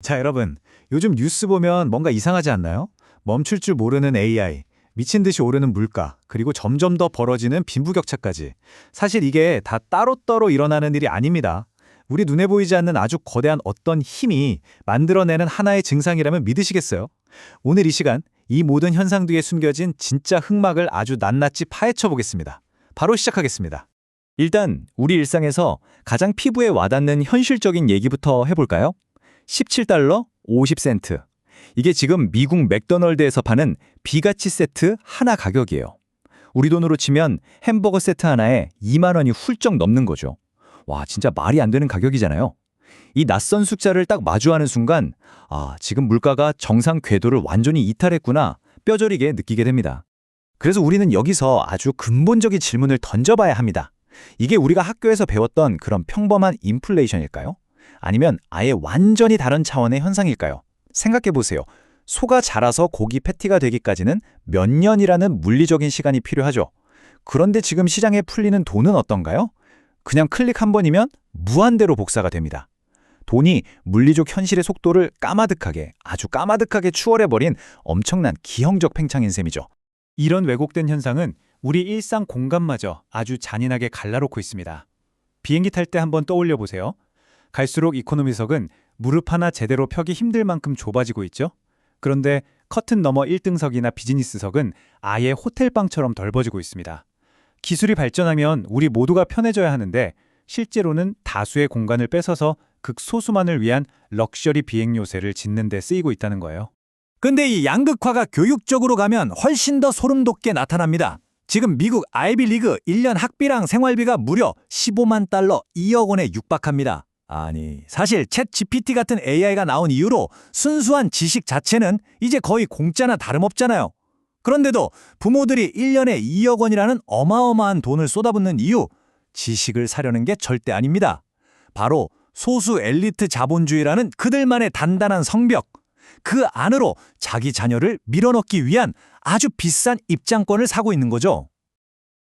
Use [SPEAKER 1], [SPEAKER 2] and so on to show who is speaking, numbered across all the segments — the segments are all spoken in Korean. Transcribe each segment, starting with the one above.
[SPEAKER 1] 자, 여러분. 요즘 뉴스 보면 뭔가 이상하지 않나요? 멈출 줄 모르는 AI, 미친 듯이 오르는 물가, 그리고 점점 더 벌어지는 빈부격차까지. 사실 이게 다 따로따로 일어나는 일이 아닙니다. 우리 눈에 보이지 않는 아주 거대한 어떤 힘이 만들어내는 하나의 증상이라면 믿으시겠어요? 오늘 이 시간, 이 모든 현상 뒤에 숨겨진 진짜 흑막을 아주 낱낱이 파헤쳐 보겠습니다. 바로 시작하겠습니다.
[SPEAKER 2] 일단 우리 일상에서 가장 피부에 와닿는 현실적인 얘기부터 해볼까요? 17달러 50센트. 이게 지금 미국 맥도널드에서 파는 비가치 세트 하나 가격이에요. 우리 돈으로 치면 햄버거 세트 하나에 2만 원이 훌쩍 넘는 거죠. 와, 진짜 말이 안 되는 가격이잖아요. 이 낯선 숫자를 딱 마주하는 순간, 지금 물가가 정상 궤도를 완전히 이탈했구나 뼈저리게 느끼게 됩니다. 그래서 우리는 여기서 아주 근본적인 질문을 던져봐야 합니다. 이게 우리가 학교에서 배웠던 그런 평범한 인플레이션일까요? 아니면 아예 완전히 다른 차원의 현상일까요? 생각해보세요. 소가 자라서 고기 패티가 되기까지는 몇 년이라는 물리적인 시간이 필요하죠. 그런데 지금 시장에 풀리는 돈은 어떤가요? 그냥 클릭 한 번이면 무한대로 복사가 됩니다. 돈이 물리적 현실의 속도를 아주 까마득하게 추월해버린 엄청난 기형적 팽창인 셈이죠.
[SPEAKER 1] 이런 왜곡된 현상은 우리 일상 공간마저 아주 잔인하게 갈라놓고 있습니다. 비행기 탈 때 한번 떠올려 보세요. 갈수록 이코노미석은 무릎 하나 제대로 펴기 힘들 만큼 좁아지고 있죠? 그런데 커튼 너머 1등석이나 비즈니스석은 아예 호텔방처럼 넓어지고 있습니다. 기술이 발전하면 우리 모두가 편해져야 하는데 실제로는 다수의 공간을 뺏어서 극소수만을 위한 럭셔리 비행 요새를 짓는 데 쓰이고 있다는 거예요.
[SPEAKER 2] 근데 이 양극화가 교육적으로 가면 훨씬 더 소름 돋게 나타납니다. 지금 미국 아이비리그 1년 학비랑 생활비가 무려 15만 달러 2억 원에 육박합니다. 아니, 사실 챗 GPT 같은 AI가 나온 이후로 순수한 지식 자체는 이제 거의 공짜나 다름없잖아요. 그런데도 부모들이 1년에 2억 원이라는 어마어마한 돈을 쏟아붓는 이유, 지식을 사려는 게 절대 아닙니다. 바로 소수 엘리트 자본주의라는 그들만의 단단한 성벽, 그 안으로 자기 자녀를 밀어넣기 위한 아주 비싼 입장권을 사고 있는 거죠.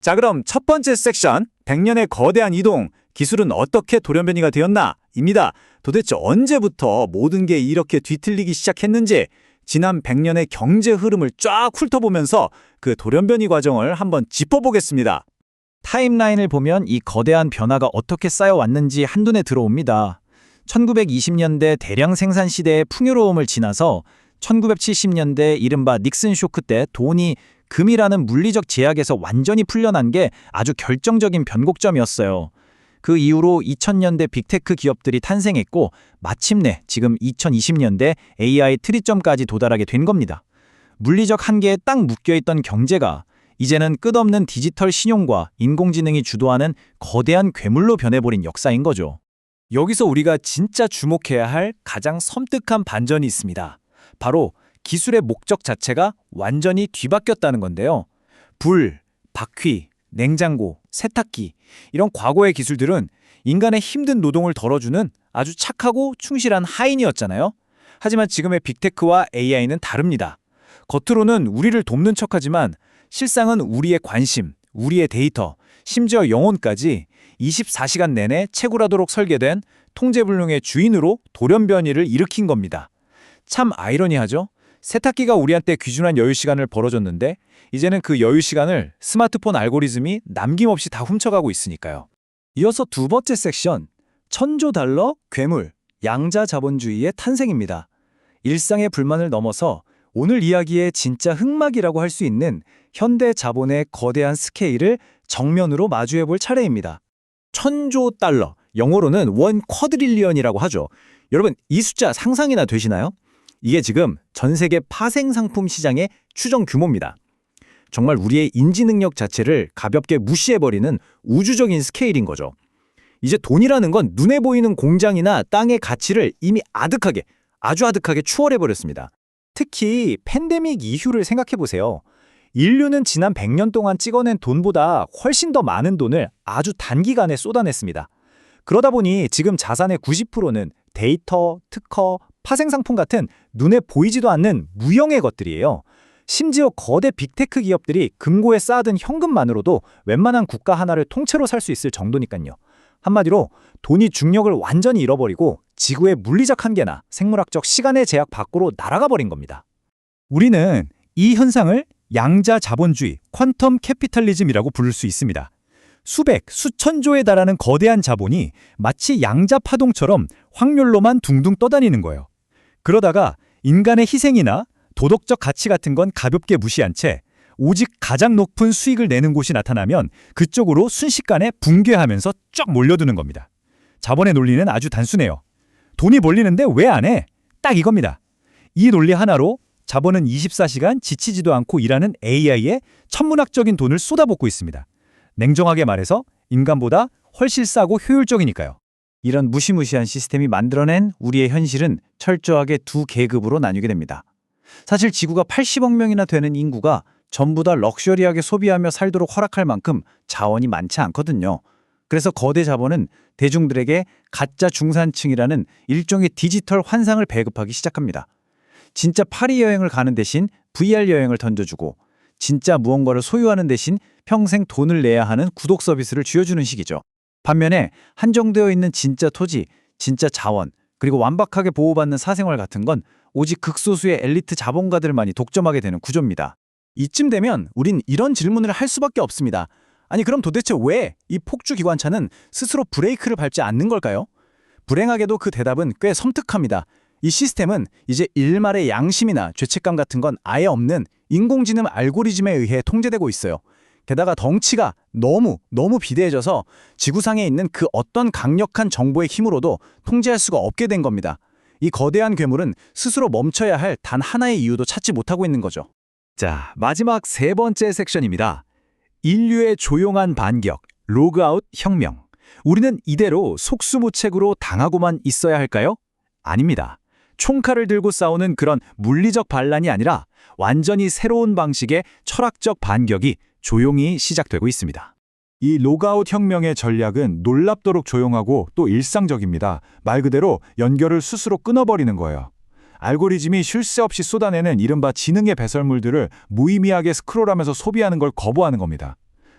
[SPEAKER 2] 자, 그럼 첫 번째 섹션, 100년의 거대한 이동, 기술은 어떻게 돌연변이가 되었나? 입니다. 도대체 언제부터 모든 게 이렇게 뒤틀리기 시작했는지 지난 100년의 경제 흐름을 쫙 훑어보면서 그 돌연변이 과정을 한번 짚어보겠습니다. 타임라인을 보면 이 거대한 변화가 어떻게 쌓여왔는지 한눈에 들어옵니다. 1920년대 대량 생산 시대의 풍요로움을 지나서 1970년대 이른바 닉슨 쇼크 때 돈이 금이라는 물리적 제약에서 완전히 풀려난 게 아주 결정적인 변곡점이었어요. 그 이후로 2000년대 빅테크 기업들이 탄생했고 마침내 지금 2020년대 AI 트리점까지 도달하게 된 겁니다. 물리적 한계에 딱 묶여있던 경제가 이제는 끝없는 디지털 신용과 인공지능이 주도하는 거대한 괴물로 변해버린 역사인 거죠. 여기서 우리가 진짜 주목해야 할 가장 섬뜩한 반전이 있습니다. 바로 기술의 목적 자체가 완전히 뒤바뀌었다는 건데요. 불, 바퀴, 냉장고, 세탁기 이런 과거의 기술들은 인간의 힘든 노동을 덜어주는 아주 착하고 충실한 하인이었잖아요. 하지만 지금의 빅테크와 AI는 다릅니다. 겉으로는 우리를 돕는 척하지만 실상은 우리의 관심, 우리의 데이터, 심지어 영혼까지 24시간 내내 채굴하도록 설계된 통제불능의 주인으로 돌연변이를 일으킨 겁니다. 참 아이러니하죠? 세탁기가 우리한테 귀중한 여유 시간을 벌어줬는데 이제는 그 여유 시간을 스마트폰 알고리즘이 남김없이 다 훔쳐가고 있으니까요. 이어서 두 번째 섹션, 천조 달러 괴물, 양자 자본주의의 탄생입니다. 일상의 불만을 넘어서 오늘 이야기의 진짜 흑막이라고 할 수 있는 현대 자본의 거대한 스케일을 정면으로 마주해볼 차례입니다. 천조 달러, 영어로는 원 쿼드릴리언이라고 하죠. 여러분, 이 숫자 상상이나 되시나요? 이게 지금 전 세계 파생상품 시장의 추정 규모입니다. 정말 우리의 인지 능력 자체를 가볍게 무시해버리는 우주적인 스케일인 거죠. 이제 돈이라는 건 눈에 보이는 공장이나 땅의 가치를 이미 아주 아득하게 추월해버렸습니다. 특히 팬데믹 이후를 생각해보세요. 인류는 지난 100년 동안 찍어낸 돈보다 훨씬 더 많은 돈을 아주 단기간에 쏟아냈습니다. 그러다 보니 지금 자산의 90%는 데이터, 특허, 파생상품 같은 눈에 보이지도 않는 무형의 것들이에요. 심지어 거대 빅테크 기업들이 금고에 쌓아둔 현금만으로도 웬만한 국가 하나를 통째로 살 수 있을 정도니까요. 한마디로 돈이 중력을 완전히 잃어버리고 지구의 물리적 한계나 생물학적 시간의 제약 밖으로 날아가 버린 겁니다. 우리는 이 현상을 양자 자본주의, 퀀텀 캐피탈리즘이라고 부를 수 있습니다. 수백, 수천조에 달하는 거대한 자본이 마치 양자 파동처럼 확률로만 둥둥 떠다니는 거예요. 그러다가 인간의 희생이나 도덕적 가치 같은 건 가볍게 무시한 채 오직 가장 높은 수익을 내는 곳이 나타나면 그쪽으로 순식간에 붕괴하면서 쫙 몰려드는 겁니다. 자본의 논리는 아주 단순해요. 돈이 벌리는데 왜 안 해? 딱 이겁니다. 이 논리 하나로 자본은 24시간 지치지도 않고 일하는 AI에 천문학적인 돈을 쏟아붓고 있습니다. 냉정하게 말해서 인간보다 훨씬 싸고 효율적이니까요. 이런 무시무시한 시스템이 만들어낸 우리의 현실은 철저하게 두 계급으로 나뉘게 됩니다. 사실 지구가 80억 명이나 되는 인구가 전부 다 럭셔리하게 소비하며 살도록 허락할 만큼 자원이 많지 않거든요. 그래서 거대 자본은 대중들에게 가짜 중산층이라는 일종의 디지털 환상을 배급하기 시작합니다. 진짜 파리 여행을 가는 대신 VR 여행을 던져주고 진짜 무언가를 소유하는 대신 평생 돈을 내야 하는 구독 서비스를 쥐어주는 식이죠. 반면에 한정되어 있는 진짜 토지, 진짜 자원, 그리고 완벽하게 보호받는 사생활 같은 건 오직 극소수의 엘리트 자본가들만이 독점하게 되는 구조입니다. 이쯤 되면 우린 이런 질문을 할 수밖에 없습니다. 아니 그럼 도대체 왜 이 폭주 기관차는 스스로 브레이크를 밟지 않는 걸까요? 불행하게도 그 대답은 꽤 섬뜩합니다. 이 시스템은 이제 일말의 양심이나 죄책감 같은 건 아예 없는 인공지능 알고리즘에 의해 통제되고 있어요. 게다가 덩치가 너무 비대해져서 지구상에 있는 그 어떤 강력한 정보의 힘으로도 통제할 수가 없게 된 겁니다. 이 거대한 괴물은 스스로 멈춰야 할 단 하나의 이유도 찾지 못하고 있는 거죠. 자, 마지막 세 번째 섹션입니다. 인류의 조용한 반격, 로그아웃 혁명. 우리는 이대로 속수무책으로 당하고만 있어야 할까요? 아닙니다. 총칼을 들고 싸우는 그런 물리적 반란이 아니라 완전히 새로운 방식의 철학적 반격이 조용히 시작되고 있습니다. 이 로그아웃 혁명의 전략은 놀랍도록 조용하고 또 일상적입니다. 말 그대로 연결을 스스로 끊어버리는 거예요. 알고리즘이 쉴 새 없이 쏟아내는 이른바 지능의 배설물들을 무의미하게 스크롤하면서 소비하는 걸 거부하는 겁니다.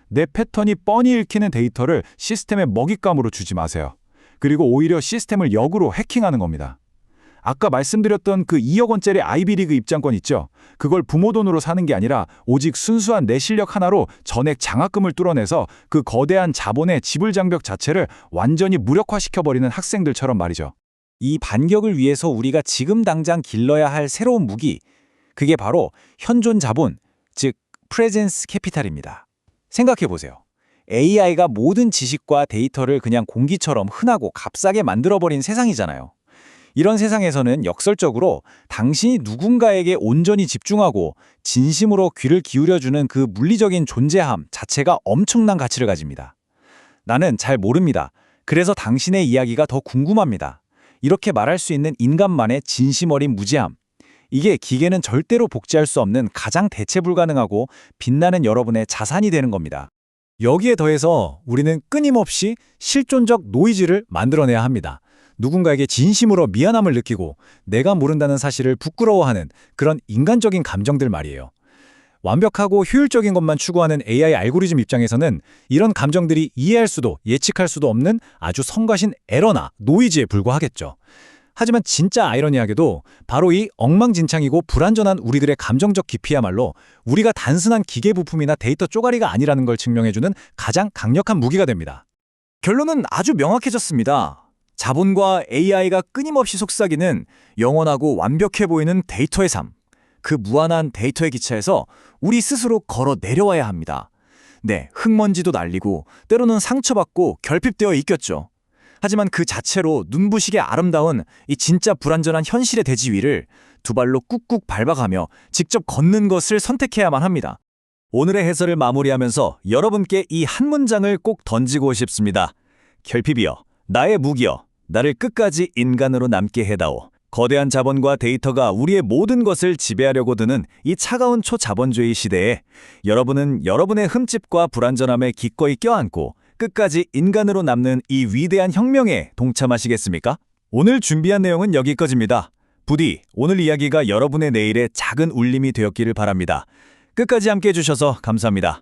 [SPEAKER 2] 내 패턴이 뻔히 읽히는 데이터를 시스템에 먹잇감으로 주지 마세요. 그리고 오히려 시스템을 역으로 해킹하는 겁니다. 아까 말씀드렸던 그 2억 원짜리 아이비리그 입장권 있죠? 그걸 부모 돈으로 사는 게 아니라 오직 순수한 내 실력 하나로 전액 장학금을 뚫어내서 그 거대한 자본의 지불 장벽 자체를 완전히 무력화시켜버리는 학생들처럼 말이죠. 이 반격을 위해서 우리가 지금 당장 길러야 할 새로운 무기, 그게 바로 현존 자본, 즉 프레젠스 캐피탈입니다. 생각해보세요. AI가 모든 지식과 데이터를 그냥 공기처럼 흔하고 값싸게 만들어버린 세상이잖아요. 이런 세상에서는 역설적으로 당신이 누군가에게 온전히 집중하고 진심으로 귀를 기울여주는 그 물리적인 존재함 자체가 엄청난 가치를 가집니다. 나는 잘 모릅니다. 그래서 당신의 이야기가 더 궁금합니다. 이렇게 말할 수 있는 인간만의 진심 어린 무지함. 이게 기계는 절대로 복제할 수 없는 가장 대체 불가능하고 빛나는 여러분의 자산이 되는 겁니다. 여기에 더해서 우리는 끊임없이 실존적 노이즈를 만들어내야 합니다. 누군가에게 진심으로 미안함을 느끼고 내가 모른다는 사실을 부끄러워하는 그런 인간적인 감정들 말이에요. 완벽하고 효율적인 것만 추구하는 AI 알고리즘 입장에서는 이런 감정들이 이해할 수도 예측할 수도 없는 아주 성가신 에러나 노이즈에 불과하겠죠. 하지만 진짜 아이러니하게도 바로 이 엉망진창이고 불완전한 우리들의 감정적 깊이야말로 우리가 단순한 기계 부품이나 데이터 쪼가리가 아니라는 걸 증명해주는 가장 강력한 무기가 됩니다. 결론은 아주 명확해졌습니다. 자본과 AI가 끊임없이 속삭이는 영원하고 완벽해 보이는 데이터의 삶. 그 무한한 데이터의 기차에서 우리 스스로 걸어 내려와야 합니다. 네, 흙먼지도 날리고 때로는 상처받고 결핍되어 있겠죠. 하지만 그 자체로 눈부시게 아름다운 이 진짜 불완전한 현실의 대지 위를 두 발로 꾹꾹 밟아가며 직접 걷는 것을 선택해야만 합니다. 오늘의 해설을 마무리하면서 여러분께 이 한 문장을 꼭 던지고 싶습니다. 결핍이여, 나의 무기여, 나를 끝까지 인간으로 남게 해다오. 거대한 자본과 데이터가 우리의 모든 것을 지배하려고 드는 이 차가운 초자본주의 시대에 여러분은 여러분의 흠집과 불완전함에 기꺼이 껴안고 끝까지 인간으로 남는 이 위대한 혁명에 동참하시겠습니까? 오늘 준비한 내용은 여기까지입니다. 부디 오늘 이야기가 여러분의 내일에 작은 울림이 되었기를 바랍니다. 끝까지 함께해 주셔서 감사합니다.